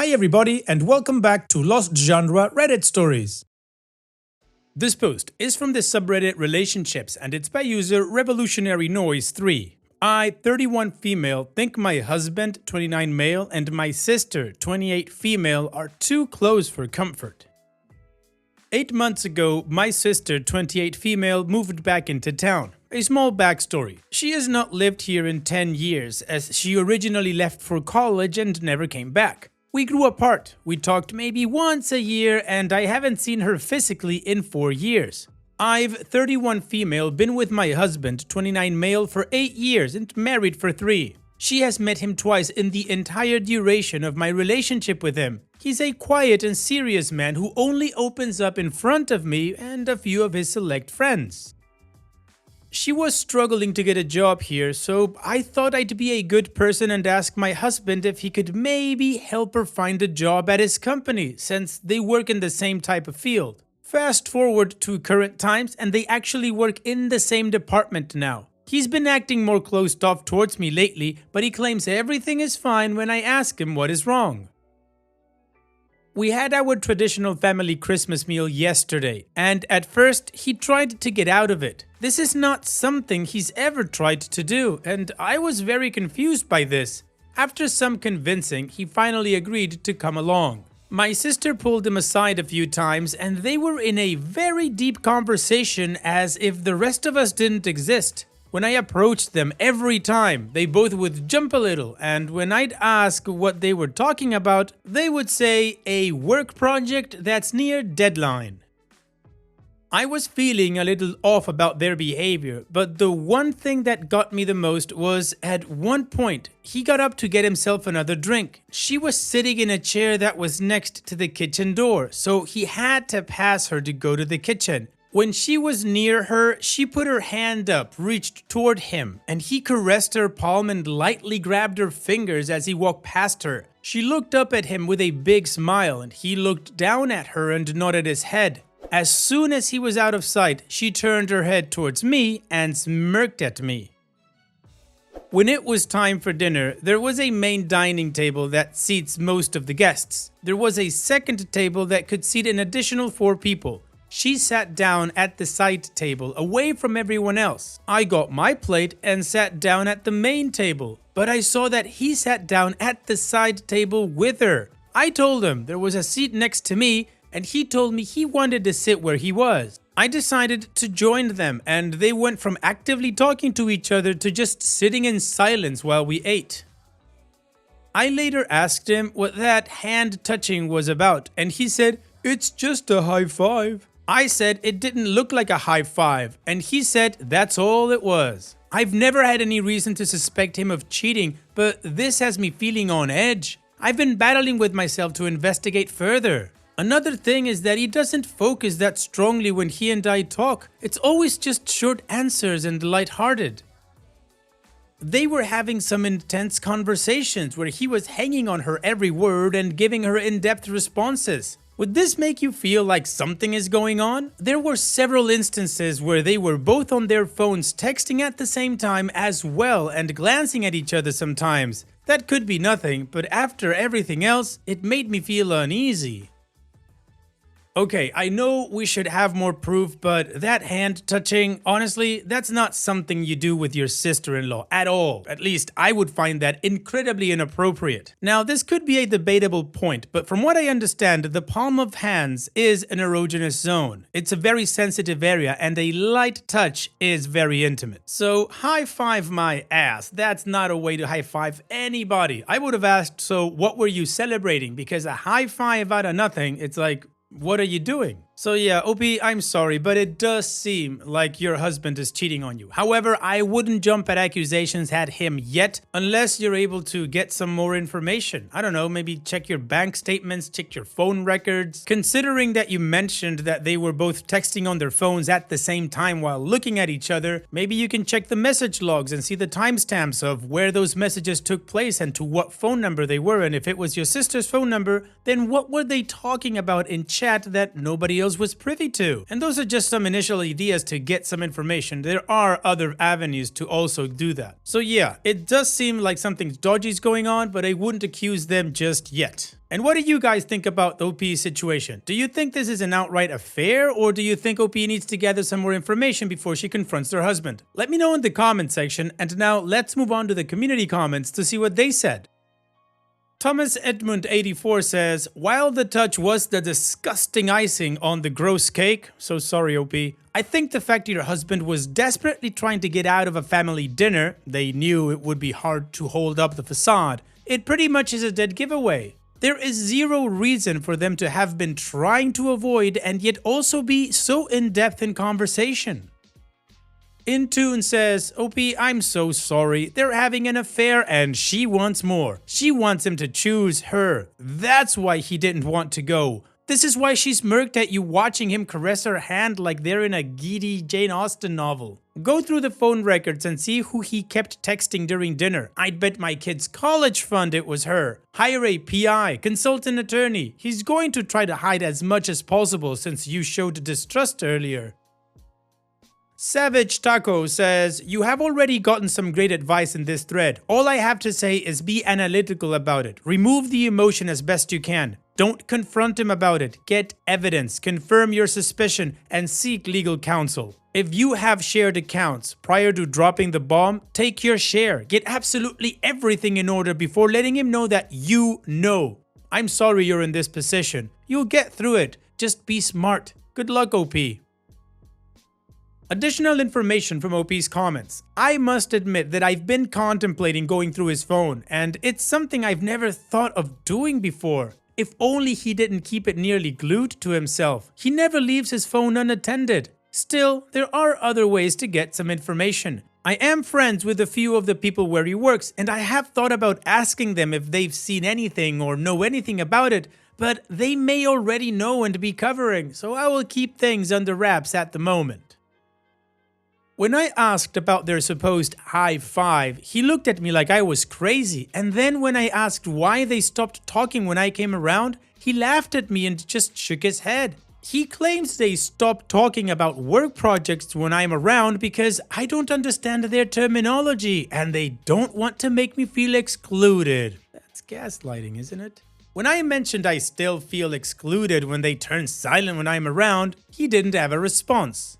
Hi everybody and welcome back to Lost Genre Reddit Stories. This post is from the subreddit Relationships and it's by user Revolutionary Noise 3. I, 31 female, think my husband, 29 male, and my sister, 28 female, are too close for comfort. 8 months ago, my sister, 28 female, moved back into town. A small backstory. She has not lived here in 10 years as she originally left for college and never came back. We grew apart. We talked maybe once a year and I haven't seen her physically in 4 years. I've, 31 female, been with my husband, 29 male, for 8 years and married for 3. She has met him twice in the entire duration of my relationship with him. He's a quiet and serious man who only opens up in front of me and a few of his select friends. She was struggling to get a job here, so I thought I'd be a good person and ask my husband if he could maybe help her find a job at his company, since they work in the same type of field. Fast forward to current times and they actually work in the same department now. He's been acting more closed off towards me lately, but he claims everything is fine when I ask him what is wrong. We had our traditional family Christmas meal yesterday, and at first he tried to get out of it. This is not something he's ever tried to do, and I was very confused by this. After some convincing, he finally agreed to come along. My sister pulled him aside a few times, and they were in a very deep conversation as if the rest of us didn't exist. When I approached them every time, they both would jump a little, and when I'd ask what they were talking about, they would say a work project that's near deadline. I was feeling a little off about their behavior, but the one thing that got me the most was at one point, he got up to get himself another drink. She was sitting in a chair that was next to the kitchen door, so he had to pass her to go to the kitchen. When she was near her, she put her hand up, reached toward him, and he caressed her palm and lightly grabbed her fingers as he walked past her. She looked up at him with a big smile, and he looked down at her and nodded his head. As soon as he was out of sight, she turned her head towards me and smirked at me. When it was time for dinner, there was a main dining table that seats most of the guests. There was a second table that could seat an additional 4 people. She sat down at the side table, away from everyone else. I got my plate and sat down at the main table, but I saw that he sat down at the side table with her. I told him there was a seat next to me, and he told me he wanted to sit where he was. I decided to join them, and they went from actively talking to each other to just sitting in silence while we ate. I later asked him what that hand touching was about, and he said, "It's just a high five." I said it didn't look like a high five, and he said that's all it was. I've never had any reason to suspect him of cheating, but this has me feeling on edge. I've been battling with myself to investigate further. Another thing is that he doesn't focus that strongly when he and I talk. It's always just short answers and lighthearted. They were having some intense conversations where he was hanging on her every word and giving her in-depth responses. Would this make you feel like something is going on? There were several instances where they were both on their phones texting at the same time as well and glancing at each other sometimes. That could be nothing, but after everything else, it made me feel uneasy. Okay, I know we should have more proof, but that hand touching, honestly, that's not something you do with your sister-in-law at all. At least I would find that incredibly inappropriate. Now, this could be a debatable point, but from what I understand, the palm of hands is an erogenous zone. It's a very sensitive area, and a light touch is very intimate. So, high five my ass. That's not a way to high five anybody. I would have asked, so what were you celebrating? Because a high five out of nothing, it's like, what are you doing? So yeah, OP, I'm sorry, but it does seem like your husband is cheating on you. However, I wouldn't jump at accusations at him yet, unless you're able to get some more information. I don't know, maybe check your bank statements, check your phone records. Considering that you mentioned that they were both texting on their phones at the same time while looking at each other, maybe you can check the message logs and see the timestamps of where those messages took place and to what phone number they were. And if it was your sister's phone number, then what were they talking about in chat that nobody else was privy to? And those are just some initial ideas to get some information. There are other avenues to also do that. So yeah, it does seem like something dodgy is going on, but I wouldn't accuse them just yet. And what do you guys think about OP's situation? Do you think this is an outright affair, or do you think OP needs to gather some more information before she confronts her husband? Let me know in the comment section, and now let's move on to the community comments to see what they said. Thomas Edmund 84 says, while the touch was the disgusting icing on the gross cake, so sorry OP, I think the fact your husband was desperately trying to get out of a family dinner, they knew it would be hard to hold up the facade, it pretty much is a dead giveaway. There is zero reason for them to have been trying to avoid and yet also be so in-depth in conversation. Intune says, OP, I'm so sorry. They're having an affair and she wants more. She wants him to choose her. That's why he didn't want to go. This is why she smirked at you watching him caress her hand like they're in a giddy Jane Austen novel. Go through the phone records and see who he kept texting during dinner. I'd bet my kid's college fund it was her. Hire a PI, consult an attorney. He's going to try to hide as much as possible since you showed distrust earlier. Savage Taco says, you have already gotten some great advice in this thread. All I have to say is be analytical about it. Remove the emotion as best you can. Don't confront him about it. Get evidence, confirm your suspicion, and seek legal counsel. If you have shared accounts prior to dropping the bomb, take your share. Get absolutely everything in order before letting him know that you know. I'm sorry you're in this position. You'll get through it. Just be smart. Good luck, OP. Additional information from OP's comments. I must admit that I've been contemplating going through his phone, and it's something I've never thought of doing before. If only he didn't keep it nearly glued to himself. He never leaves his phone unattended. Still, there are other ways to get some information. I am friends with a few of the people where he works, and I have thought about asking them if they've seen anything or know anything about it, but they may already know and be covering, so I will keep things under wraps at the moment. When I asked about their supposed high five, he looked at me like I was crazy, and then when I asked why they stopped talking when I came around, he laughed at me and just shook his head. He claims they stopped talking about work projects when I'm around because I don't understand their terminology and they don't want to make me feel excluded. That's gaslighting, isn't it? When I mentioned I still feel excluded when they turn silent when I'm around, he didn't have a response.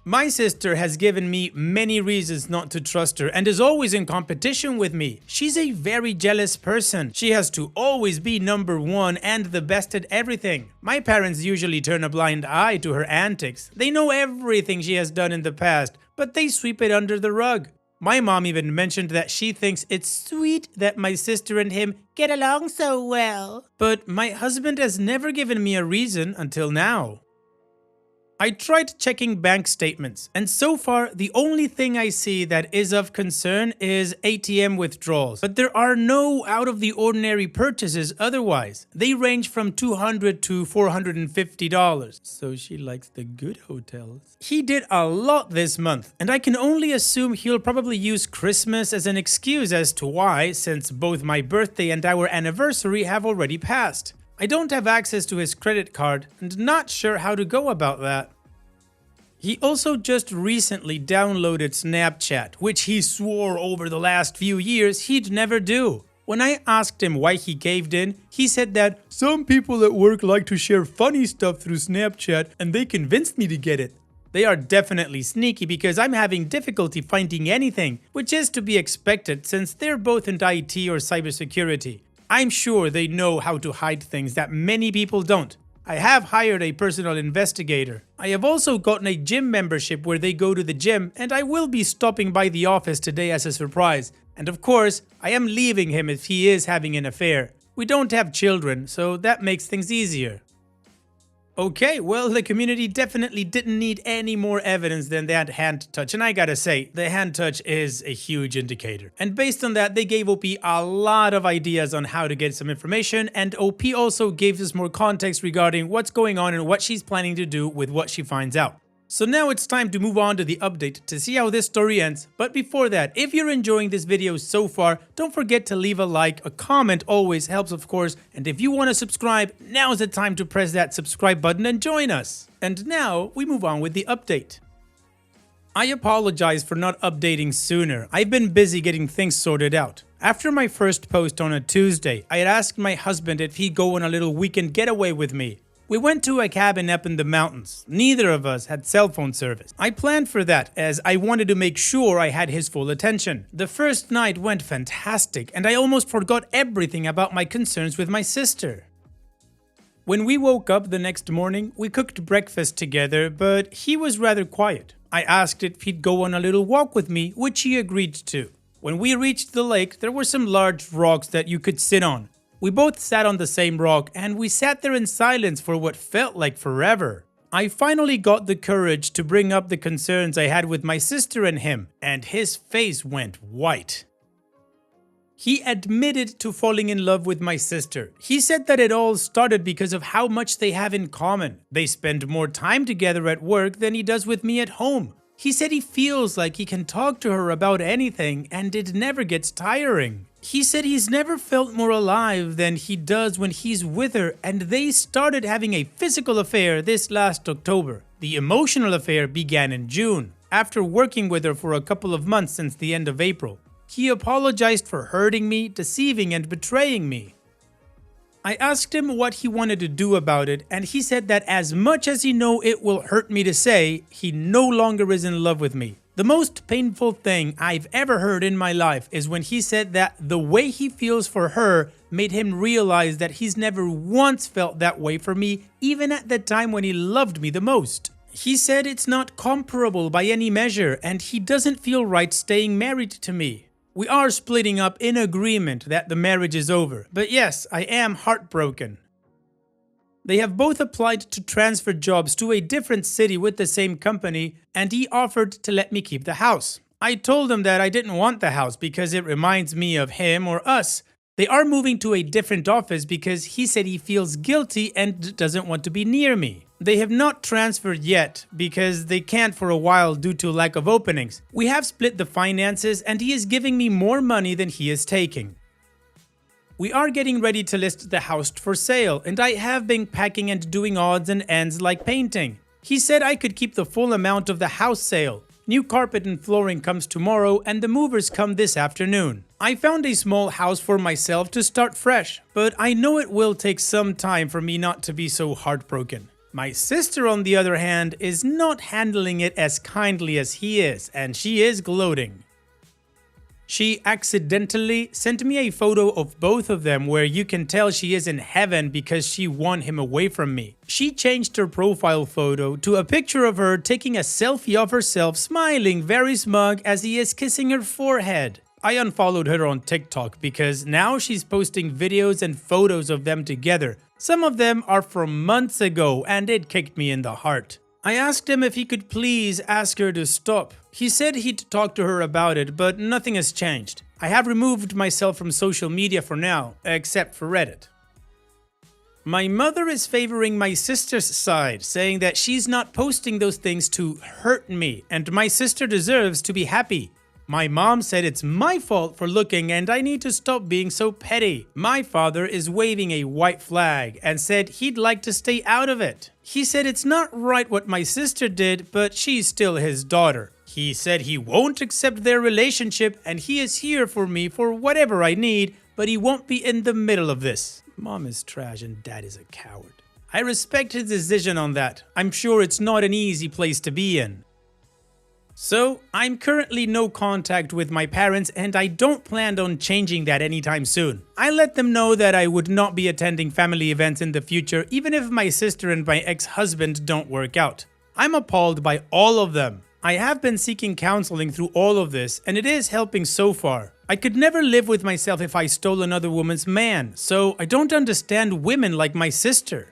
My sister has given me many reasons not to trust her and is always in competition with me. She's a very jealous person. She has to always be number one and the best at everything. My parents usually turn a blind eye to her antics. They know everything she has done in the past, but they sweep it under the rug. My mom even mentioned that she thinks it's sweet that my sister and him get along so well. But my husband has never given me a reason until now. I tried checking bank statements, and so far the only thing I see that is of concern is ATM withdrawals, but there are no out-of-the-ordinary purchases otherwise. They range from $200 to $450, so she likes the good hotels. He did a lot this month, and I can only assume he'll probably use Christmas as an excuse as to why, since both my birthday and our anniversary have already passed. I don't have access to his credit card and not sure how to go about that. He also just recently downloaded Snapchat, which he swore over the last few years he'd never do. When I asked him why he caved in, he said that some people at work like to share funny stuff through Snapchat and they convinced me to get it. They are definitely sneaky because I'm having difficulty finding anything, which is to be expected since they're both in IT or cybersecurity. I'm sure they know how to hide things that many people don't. I have hired a personal investigator. I have also gotten a gym membership where they go to the gym, and I will be stopping by the office today as a surprise. And of course, I am leaving him if he is having an affair. We don't have children, so that makes things easier. Okay, well, the community definitely didn't need any more evidence than that hand touch, and I gotta say, the hand touch is a huge indicator. And based on that, they gave OP a lot of ideas on how to get some information, and OP also gave us more context regarding what's going on and what she's planning to do with what she finds out. So now it's time to move on to the update to see how this story ends. But before that, if you're enjoying this video so far, don't forget to leave a like, a comment always helps of course, and if you want to subscribe, now's the time to press that subscribe button and join us. And now we move on with the update. I apologize for not updating sooner. I've been busy getting things sorted out. After my first post on a Tuesday, I had asked my husband if he'd go on a little weekend getaway with me. We went to a cabin up in the mountains. Neither of us had cell phone service. I planned for that as I wanted to make sure I had his full attention. The first night went fantastic and I almost forgot everything about my concerns with my sister. When we woke up the next morning, we cooked breakfast together, but he was rather quiet. I asked if he'd go on a little walk with me, which he agreed to. When we reached the lake, there were some large rocks that you could sit on. We both sat on the same rock and we sat there in silence for what felt like forever. I finally got the courage to bring up the concerns I had with my sister and him, and his face went white. He admitted to falling in love with my sister. He said that it all started because of how much they have in common. They spend more time together at work than he does with me at home. He said he feels like he can talk to her about anything and it never gets tiring. He said he's never felt more alive than he does when he's with her, and they started having a physical affair this last October. The emotional affair began in June, after working with her for a couple of months since the end of April. He apologized for hurting me, deceiving and betraying me. I asked him what he wanted to do about it, and he said that as much as he know it will hurt me to say, he no longer is in love with me. The most painful thing I've ever heard in my life is when he said that the way he feels for her made him realize that he's never once felt that way for me, even at the time when he loved me the most. He said it's not comparable by any measure, and he doesn't feel right staying married to me. We are splitting up in agreement that the marriage is over, but yes, I am heartbroken. They have both applied to transfer jobs to a different city with the same company, and he offered to let me keep the house. I told him that I didn't want the house because it reminds me of him or us. They are moving to a different office because he said he feels guilty and doesn't want to be near me. They have not transferred yet because they can't for a while due to lack of openings. We have split the finances and he is giving me more money than he is taking. We are getting ready to list the house for sale, and I have been packing and doing odds and ends like painting. He said I could keep the full amount of the house sale. New carpet and flooring comes tomorrow and the movers come this afternoon. I found a small house for myself to start fresh, but I know it will take some time for me not to be so heartbroken. My sister, on the other hand, is not handling it as kindly as he is, and she is gloating. She accidentally sent me a photo of both of them where you can tell she is in heaven because she won him away from me. She changed her profile photo to a picture of her taking a selfie of herself smiling very smug as he is kissing her forehead. I unfollowed her on TikTok because now she's posting videos and photos of them together. Some of them are from months ago and it kicked me in the heart. I asked him if he could please ask her to stop. He said he'd talk to her about it, but nothing has changed. I have removed myself from social media for now, except for Reddit. My mother is favoring my sister's side, saying that she's not posting those things to hurt me, and my sister deserves to be happy. My mom said it's my fault for looking and I need to stop being so petty. My father is waving a white flag and said he'd like to stay out of it. He said it's not right what my sister did, but she's still his daughter. He said he won't accept their relationship and he is here for me for whatever I need, but he won't be in the middle of this. Mom is trash and dad is a coward. I respect his decision on that. I'm sure it's not an easy place to be in. So, I'm currently no contact with my parents and I don't plan on changing that anytime soon. I let them know that I would not be attending family events in the future even if my sister and my ex-husband don't work out. I'm appalled by all of them. I have been seeking counseling through all of this and it is helping so far. I could never live with myself if I stole another woman's man, so I don't understand women like my sister.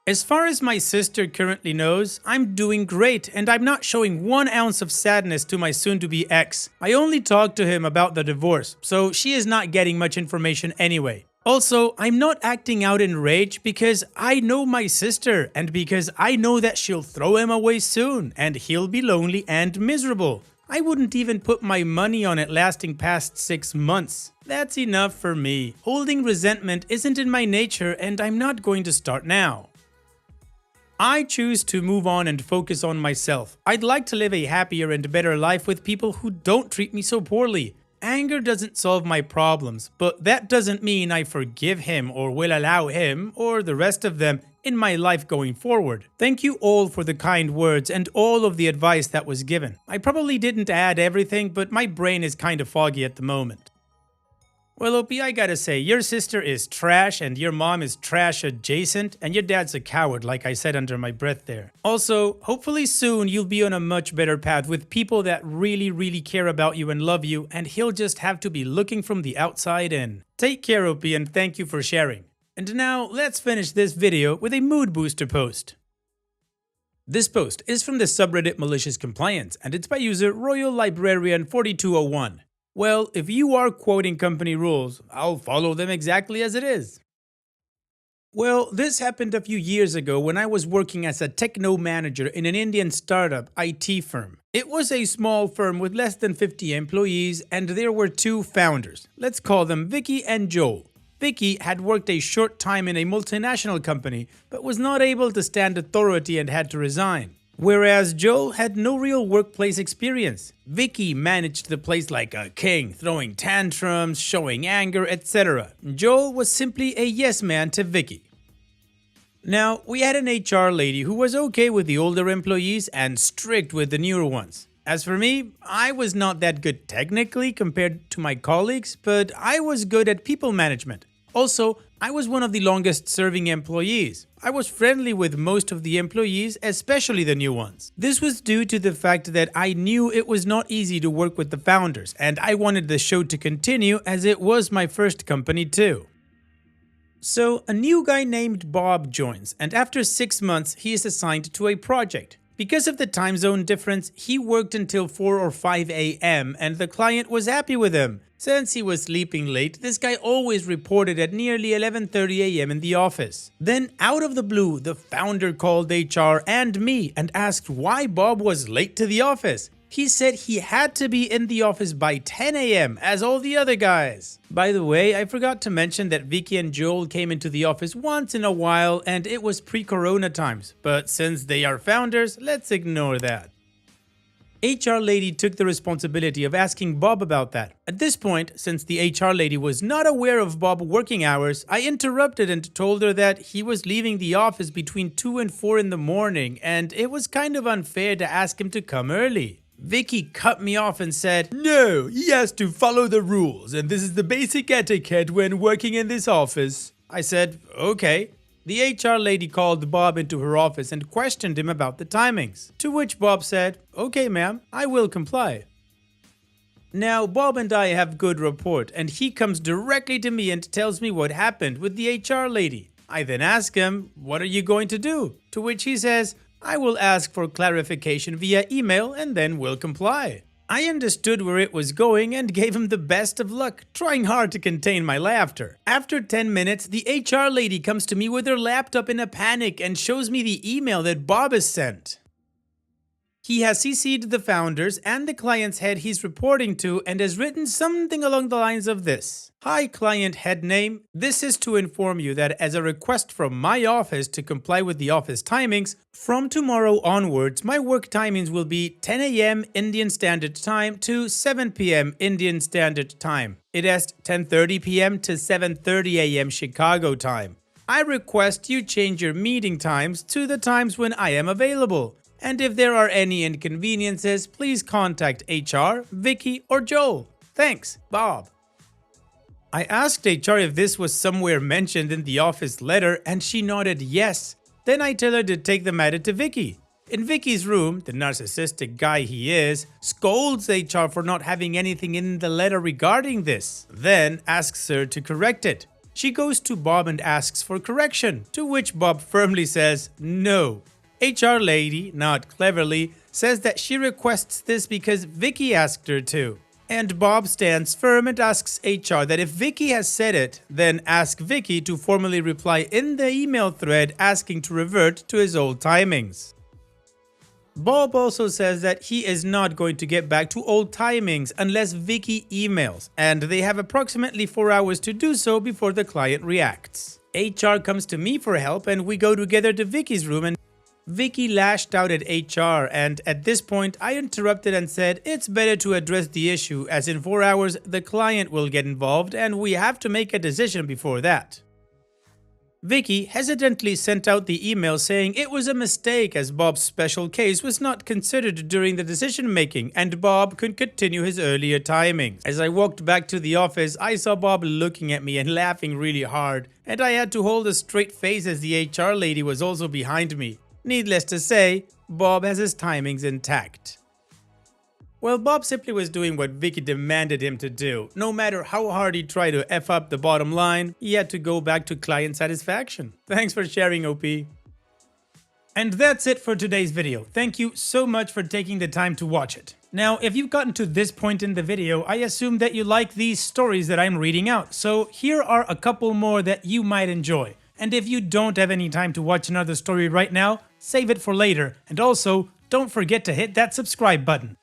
As far as my sister currently knows, I'm doing great and I'm not showing 1 ounce of sadness to my soon-to-be ex. I only talked to him about the divorce, so she is not getting much information anyway. Also, I'm not acting out in rage because I know my sister and because I know that she'll throw him away soon and he'll be lonely and miserable. I wouldn't even put my money on it lasting past 6 months. That's enough for me. Holding resentment isn't in my nature and I'm not going to start now. I choose to move on and focus on myself. I'd like to live a happier and better life with people who don't treat me so poorly. anger doesn't solve my problems, but that doesn't mean I forgive him or will allow him or the rest of them in my life going forward. Thank you all for the kind words and all of the advice that was given. I probably didn't add everything, but my brain is kind of foggy at the moment. Well, Opie, I gotta say, your sister is trash and your mom is trash adjacent and your dad's a coward, like I said under my breath there. Also, hopefully soon you'll be on a much better path with people that really care about you and love you, and he'll just have to be looking from the outside in. Take care, Opie, and thank you for sharing. And now, let's finish this video with a mood booster post. This post is from the subreddit Malicious Compliance, and it's by user Royal Librarian 4201. Well, if you are quoting company rules, I'll follow them exactly as it is. Well, this happened a few years ago when I was working as a techno manager in an Indian startup IT firm. It was a small firm with less than 50 employees, and there were two founders. Let's call them Vicky and Joel. Vicky had worked a short time in a multinational company, but was not able to stand authority and had to resign. Whereas Joel had no real workplace experience. Vicky managed the place like a king, throwing tantrums, showing anger, etc. Joel was simply a yes man to Vicky. Now, we had an HR lady who was okay with the older employees and strict with the newer ones. As for me, I was not that good technically compared to my colleagues, but I was good at people management. Also, I was one of the longest serving employees. I was friendly with most of the employees, especially the new ones. This was due to the fact that I knew it was not easy to work with the founders, and I wanted the show to continue as it was my first company too. So, a new guy named Bob joins, and after 6 months, he is assigned to a project. Because of the time zone difference, he worked until 4 or 5 a.m. and the client was happy with him. Since he was sleeping late, this guy always reported at nearly 11:30 a.m. in the office. Then, out of the blue, the founder called HR and me and asked why Bob was late to the office. He said he had to be in the office by 10 a.m. as all the other guys. By the way, I forgot to mention that Vicky and Joel came into the office once in a while and it was pre-corona times, but since they are founders, let's ignore that. HR lady took the responsibility of asking Bob about that. At this point, since the HR lady was not aware of Bob working hours, I interrupted and told her that he was leaving the office between 2 and 4 in the morning and it was kind of unfair to ask him to come early. Vicky cut me off and said, "No, he has to follow the rules and this is the basic etiquette when working in this office." I said, "Okay." The HR lady called Bob into her office and questioned him about the timings, to which Bob said, "Okay ma'am, I will comply." Now Bob and I have good rapport and he comes directly to me and tells me what happened with the HR lady. I then ask him, "What are you going to do?" To which he says, "I will ask for clarification via email and then will comply." I understood where it was going and gave him the best of luck, trying hard to contain my laughter. After 10 minutes, the HR lady comes to me with her laptop in a panic and shows me the email that Bob has sent. He has CC'd the founders and the client's head he's reporting to and has written something along the lines of this. "Hi client head name, this is to inform you that as a request from my office to comply with the office timings, from tomorrow onwards my work timings will be 10 a.m. Indian Standard Time to 7 p.m. Indian Standard Time. It is 10:30 p.m. to 7:30 a.m. Chicago time. I request you change your meeting times to the times when I am available. And if there are any inconveniences, please contact HR, Vicky, or Joel. Thanks, Bob." I asked HR if this was somewhere mentioned in the office letter and she nodded yes. Then I tell her to take the matter to Vicky. In Vicky's room, the narcissistic guy he is scolds HR for not having anything in the letter regarding this, then asks her to correct it. She goes to Bob and asks for correction, to which Bob firmly says no. HR lady, not cleverly, says that she requests this because Vicky asked her to. And Bob stands firm and asks HR that if Vicky has said it, then ask Vicky to formally reply in the email thread asking to revert to his old timings. Bob also says that he is not going to get back to old timings unless Vicky emails, and they have approximately 4 hours to do so before the client reacts. HR comes to me for help and we go together to Vicky's room and Vicky lashed out at HR, and at this point I interrupted and said it's better to address the issue, as in 4 hours the client will get involved and we have to make a decision before that. Vicky hesitantly sent out the email saying it was a mistake as Bob's special case was not considered during the decision making and Bob could continue his earlier timings. As I walked back to the office, I saw Bob looking at me and laughing really hard, and I had to hold a straight face as the HR lady was also behind me. Needless to say, Bob has his timings intact. Well, Bob simply was doing what Vicky demanded him to do. No matter how hard he tried to F up the bottom line, he had to go back to client satisfaction. Thanks for sharing, OP. And that's it for today's video. Thank you so much for taking the time to watch it. Now, if you've gotten to this point in the video, I assume that you like these stories that I'm reading out. So here are a couple more that you might enjoy. And if you don't have any time to watch another story right now, save it for later. And also, don't forget to hit that subscribe button.